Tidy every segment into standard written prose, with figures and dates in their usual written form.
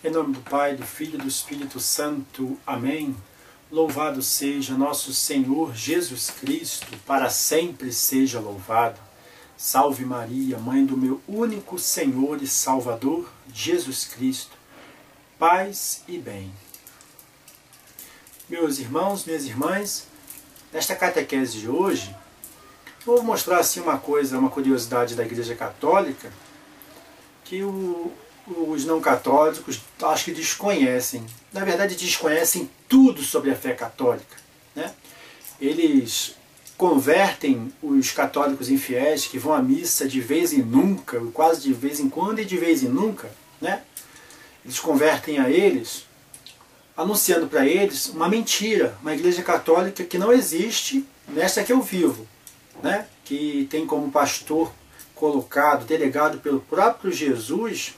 Em nome do Pai, do Filho e do Espírito Santo. Amém. Louvado seja nosso Senhor Jesus Cristo, para sempre seja louvado. Salve Maria, Mãe do meu único Senhor e Salvador, Jesus Cristo. Paz e bem. Meus irmãos, minhas irmãs, nesta catequese de hoje, vou mostrar assim uma curiosidade da Igreja Católica, que os não católicos acho que desconhecem. Na verdade, desconhecem tudo sobre a fé católica, né? Eles convertem os católicos infiéis que vão à missa de vez em nunca, quase de vez em quando e de vez em nunca, né? Eles convertem a eles, anunciando para eles uma mentira, uma Igreja Católica que não existe nesta que eu vivo, né? Que tem como pastor colocado, delegado pelo próprio Jesus,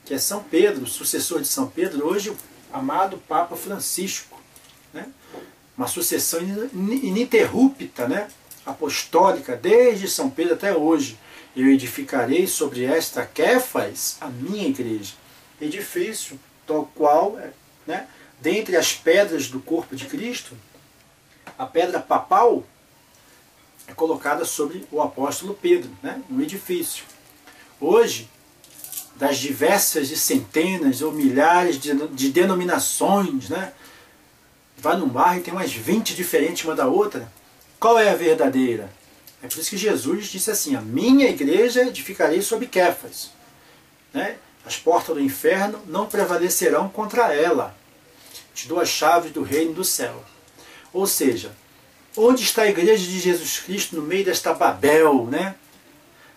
que é São Pedro, sucessor de São Pedro, hoje o amado Papa Francisco, né? Uma sucessão ininterrupta, né? Apostólica, desde São Pedro até hoje. Eu edificarei sobre esta Kéfas a minha igreja, edifício tal qual, né? Dentre as pedras do corpo de Cristo, a pedra papal é colocada sobre o apóstolo Pedro, né? No edifício. Hoje, das diversas de centenas ou milhares de denominações, né? Vai num bairro e tem umas 20 diferentes uma da outra. Qual é a verdadeira? É por isso que Jesus disse assim: a minha igreja edificarei sobre Kéfas, né? As portas do inferno não prevalecerão contra ela. Te dou as chaves do reino do céu. Ou seja, onde está a igreja de Jesus Cristo no meio desta Babel, né?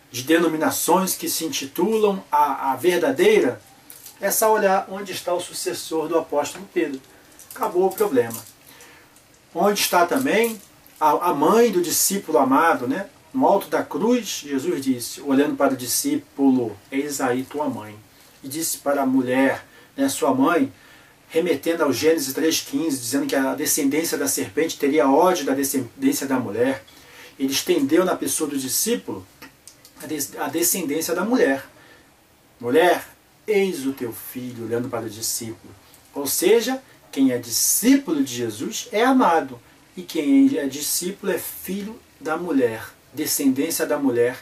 De denominações que se intitulam a verdadeira? É só olhar onde está o sucessor do apóstolo Pedro. Acabou o problema. Onde está também a mãe do discípulo amado, né? No alto da cruz, Jesus disse, olhando para o discípulo: eis aí tua mãe. E disse para a mulher, né, sua mãe, remetendo ao Gênesis 3,15, dizendo que a descendência da serpente teria ódio da descendência da mulher. Ele estendeu na pessoa do discípulo a descendência da mulher. Mulher, eis o teu filho, olhando para o discípulo. Ou seja, quem é discípulo de Jesus é amado. E quem é discípulo é filho da mulher, descendência da mulher,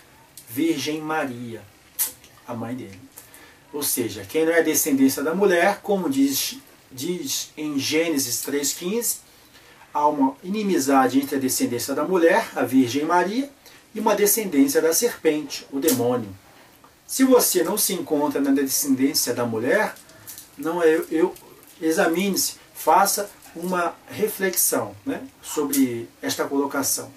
Virgem Maria, a mãe dele. Ou seja, quem não é descendência da mulher, como diz em Gênesis 3,15, há uma inimizade entre a descendência da mulher, a Virgem Maria, e uma descendência da serpente, o demônio. Se você não se encontra na descendência da mulher, examine-se, faça uma reflexão, né, sobre esta colocação.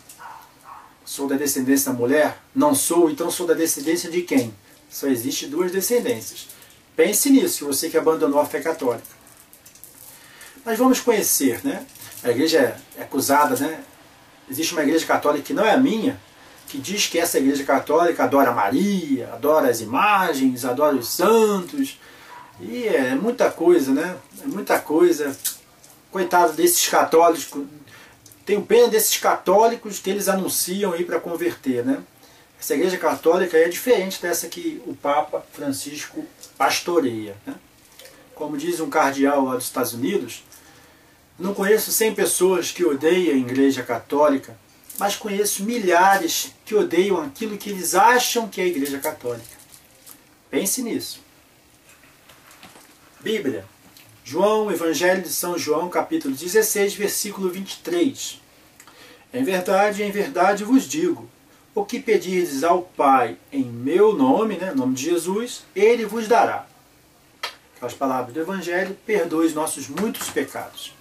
Sou da descendência da mulher? Não sou, então sou da descendência de quem? Só existe duas descendências. Pense nisso, você que abandonou a fé católica. Mas vamos conhecer, né? A igreja é acusada, né? Existe uma igreja católica que não é a minha, que diz que essa igreja católica adora Maria, adora as imagens, adora os santos, e é muita coisa, né? É muita coisa. Coitado desses católicos, tenho pena desses católicos que eles anunciam aí para converter, né? Essa igreja católica é diferente dessa que o Papa Francisco pastoreia, né? Como diz um cardeal lá dos Estados Unidos, não conheço 100 pessoas que odeiam a igreja católica, mas conheço milhares que odeiam aquilo que eles acham que é a Igreja Católica. Pense nisso. Bíblia. João, Evangelho de São João, capítulo 16, versículo 23. Em verdade vos digo, o que pedirdes ao Pai em meu nome, né, nome de Jesus, Ele vos dará. Aquelas palavras do Evangelho: perdoe os nossos muitos pecados.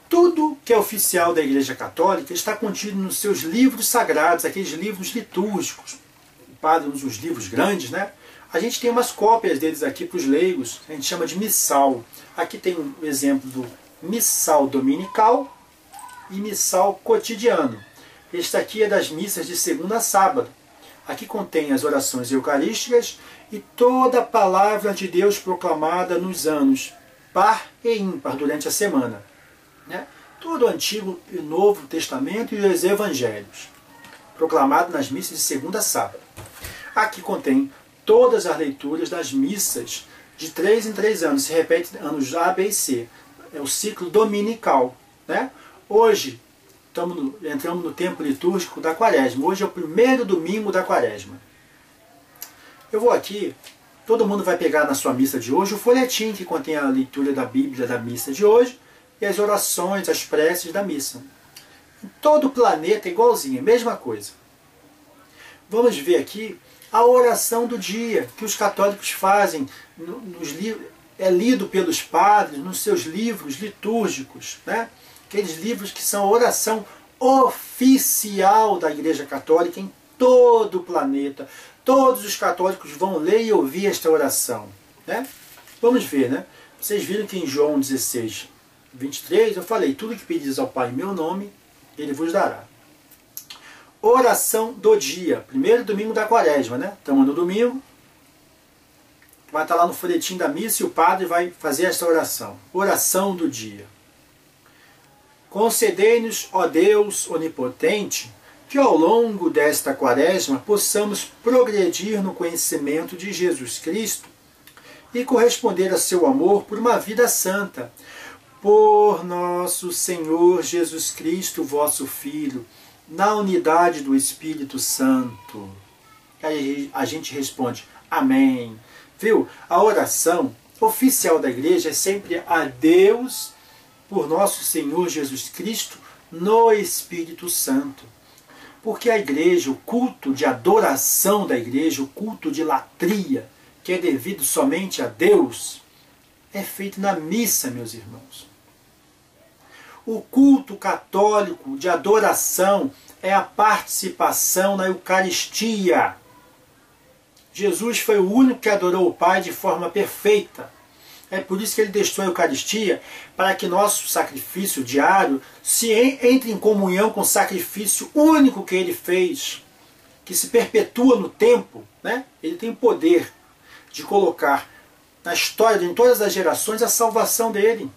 Tudo que é oficial da Igreja Católica está contido nos seus livros sagrados, aqueles livros litúrgicos. Padre, os livros grandes, né? A gente tem umas cópias deles aqui para os leigos, a gente chama de missal. Aqui tem um exemplo do missal dominical e missal cotidiano. Este aqui é das missas de segunda a sábado. Aqui contém as orações eucarísticas e toda a palavra de Deus proclamada nos anos par e ímpar durante a semana, né? Todo o Antigo e Novo Testamento e os Evangelhos, proclamado nas missas de segunda a sábado. Aqui contém todas as leituras das missas de 3 em 3 anos, se repete anos A, B e C. É o ciclo dominical, né? Hoje, entramos no tempo litúrgico da Quaresma. Hoje é o primeiro domingo da Quaresma. Eu vou aqui, todo mundo vai pegar na sua missa de hoje o folhetim que contém a leitura da Bíblia da missa de hoje e as orações, as preces da missa. Em todo o planeta é igualzinho, mesma coisa. Vamos ver aqui a oração do dia que os católicos fazem, é lido pelos padres nos seus livros litúrgicos, né? Aqueles livros que são a oração oficial da Igreja Católica em todo o planeta. Todos os católicos vão ler e ouvir esta oração, né? Vamos ver, né? Vocês viram que em João 16, 23, eu falei, tudo que pedis ao Pai em meu nome, Ele vos dará. Oração do dia, primeiro domingo da Quaresma, né? Estamos no domingo, vai estar lá no folhetim da missa e o padre vai fazer esta oração. Oração do dia. Concedei-nos, ó Deus onipotente, que ao longo desta Quaresma possamos progredir no conhecimento de Jesus Cristo e corresponder a seu amor por uma vida santa. Por nosso Senhor Jesus Cristo, vosso Filho, na unidade do Espírito Santo. Aí a gente responde, amém. Viu? A oração oficial da igreja é sempre a Deus por nosso Senhor Jesus Cristo no Espírito Santo. Porque a igreja, o culto de adoração da igreja, o culto de latria, que é devido somente a Deus, é feito na missa, meus irmãos. O culto católico de adoração é a participação na Eucaristia. Jesus foi o único que adorou o Pai de forma perfeita. É por isso que ele deixou a Eucaristia, para que nosso sacrifício diário entre em comunhão com o sacrifício único que ele fez, que se perpetua no tempo, né? Ele tem o poder de colocar na história de todas as gerações a salvação dele,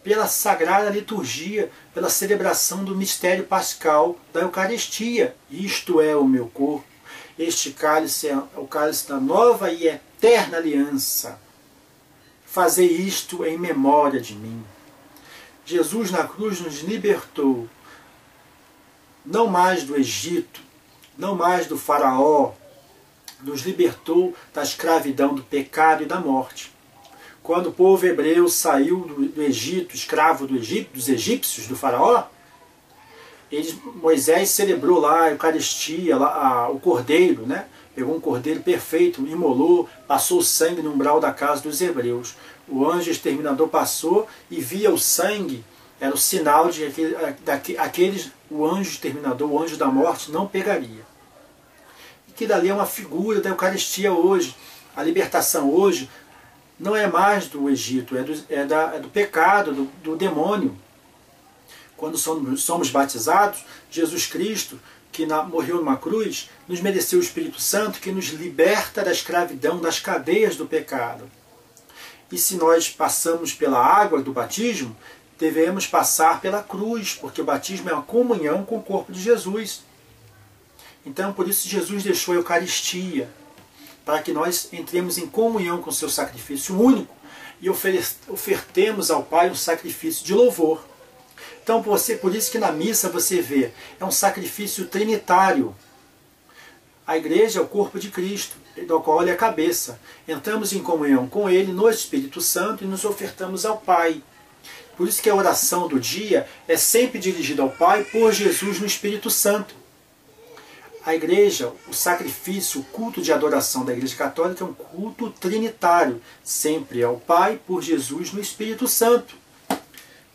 pela sagrada liturgia, pela celebração do mistério pascal da Eucaristia. Isto é o meu corpo. Este cálice é o cálice da nova e eterna aliança. Fazei isto em memória de mim. Jesus na cruz nos libertou, não mais do Egito, não mais do faraó, nos libertou da escravidão, do pecado e da morte. Quando o povo hebreu saiu do Egito, escravo dos egípcios, do faraó, Moisés celebrou lá a Eucaristia, o cordeiro, né? Pegou um cordeiro perfeito, imolou, passou o sangue no umbral da casa dos hebreus. O anjo exterminador passou e via o sangue, era o sinal de aqueles, o anjo exterminador, o anjo da morte, não pegaria. E que dali é uma figura da Eucaristia hoje. A libertação hoje não é mais do Egito, é do pecado, do demônio. Quando somos batizados, Jesus Cristo, que morreu numa cruz, nos mereceu o Espírito Santo, que nos liberta da escravidão, das cadeias do pecado. E se nós passamos pela água do batismo, devemos passar pela cruz, porque o batismo é uma comunhão com o corpo de Jesus. Então, por isso Jesus deixou a Eucaristia, para que nós entremos em comunhão com o seu sacrifício único e ofertemos ao Pai um sacrifício de louvor. Então, por isso que na missa você vê, é um sacrifício trinitário. A igreja é o corpo de Cristo, do qual ele é a cabeça. Entramos em comunhão com ele no Espírito Santo e nos ofertamos ao Pai. Por isso que a oração do dia é sempre dirigida ao Pai por Jesus no Espírito Santo. A igreja, o sacrifício, o culto de adoração da Igreja Católica é um culto trinitário. Sempre ao Pai por Jesus no Espírito Santo.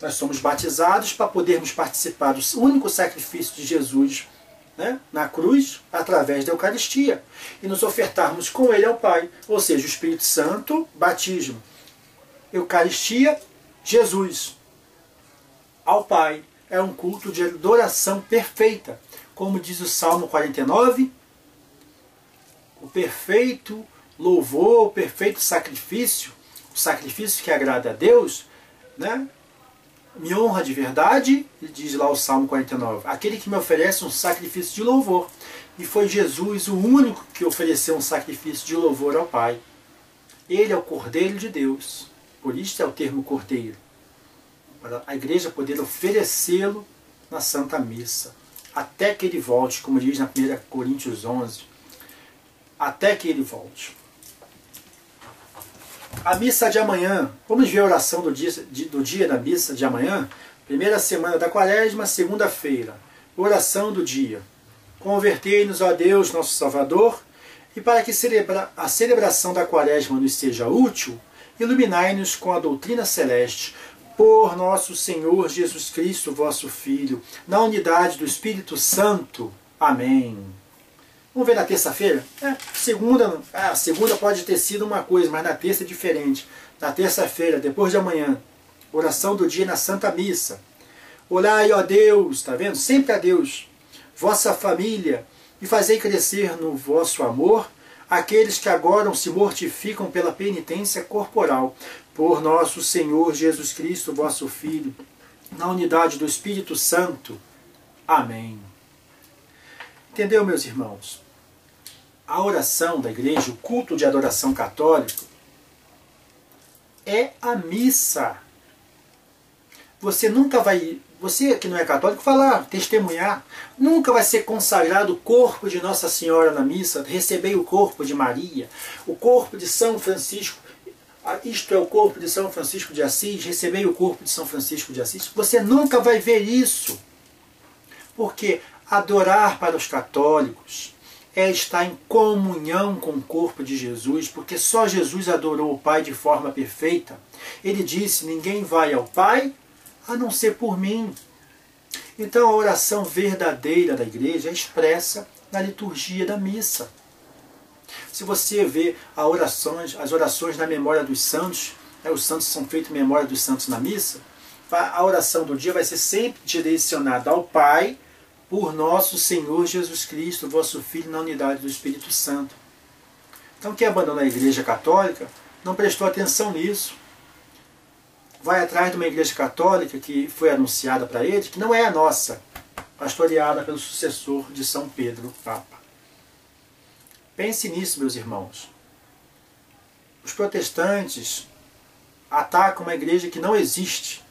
Nós somos batizados para podermos participar do único sacrifício de Jesus, né, na cruz, através da Eucaristia, e nos ofertarmos com ele ao Pai. Ou seja, o Espírito Santo, batismo, Eucaristia, Jesus, ao Pai. É um culto de adoração perfeita. Como diz o Salmo 49, o perfeito louvor, o perfeito sacrifício, o sacrifício que agrada a Deus, né, me honra de verdade, diz lá o Salmo 49, aquele que me oferece um sacrifício de louvor. E foi Jesus o único que ofereceu um sacrifício de louvor ao Pai. Ele é o Cordeiro de Deus. Por isso é o termo Cordeiro. Para a igreja poder oferecê-lo na Santa Missa. Até que ele volte, como diz na 1 Coríntios 11. Até que ele volte. A missa de amanhã. Vamos ver a oração do dia da missa de amanhã. Primeira semana da Quaresma, segunda-feira. Oração do dia. Convertei-nos a Deus, nosso Salvador, e para que a celebração da Quaresma nos seja útil, iluminai-nos com a doutrina celeste, por nosso Senhor Jesus Cristo, vosso Filho, na unidade do Espírito Santo. Amém. Vamos ver na terça-feira? Segunda pode ter sido uma coisa, mas na terça é diferente. Na terça-feira, depois de amanhã, oração do dia na Santa Missa. Orai, ó Deus, está vendo? Sempre a Deus, vossa família, e fazei crescer no vosso amor aqueles que agora se mortificam pela penitência corporal, por nosso Senhor Jesus Cristo, vosso Filho, na unidade do Espírito Santo. Amém. Entendeu, meus irmãos? A oração da igreja, o culto de adoração católico, é a missa. Você nunca vai, você que não é católico, falar, testemunhar, nunca vai ser consagrado o corpo de Nossa Senhora na missa, receber o corpo de Maria, o corpo de São Francisco, isto é o corpo de São Francisco de Assis, receber o corpo de São Francisco de Assis. Você nunca vai ver isso, porque adorar para os católicos é estar em comunhão com o corpo de Jesus, porque só Jesus adorou o Pai de forma perfeita. Ele disse, ninguém vai ao Pai a não ser por mim. Então a oração verdadeira da igreja é expressa na liturgia da missa. Se você vê as orações na memória dos santos, os santos são feitos em memória dos santos na missa, a oração do dia vai ser sempre direcionada ao Pai, por nosso Senhor Jesus Cristo, vosso Filho, na unidade do Espírito Santo. Então quem abandonou a Igreja Católica não prestou atenção nisso. Vai atrás de uma Igreja Católica que foi anunciada para eles, que não é a nossa, pastoreada pelo sucessor de São Pedro, Papa. Pense nisso, meus irmãos. Os protestantes atacam uma igreja que não existe.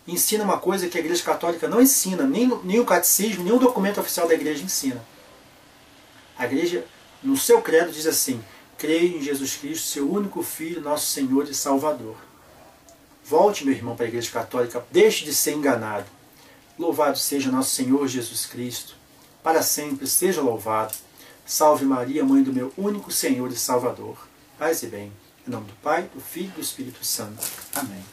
Ensina uma coisa que a Igreja Católica não ensina, nem o catecismo, nem o documento oficial da Igreja ensina. A Igreja, no seu credo, diz assim, creio em Jesus Cristo, seu único Filho, nosso Senhor e Salvador. Volte, meu irmão, para a Igreja Católica, deixe de ser enganado. Louvado seja nosso Senhor Jesus Cristo, para sempre seja louvado. Salve Maria, mãe do meu único Senhor e Salvador. Paz e bem. Em nome do Pai, do Filho e do Espírito Santo. Amém.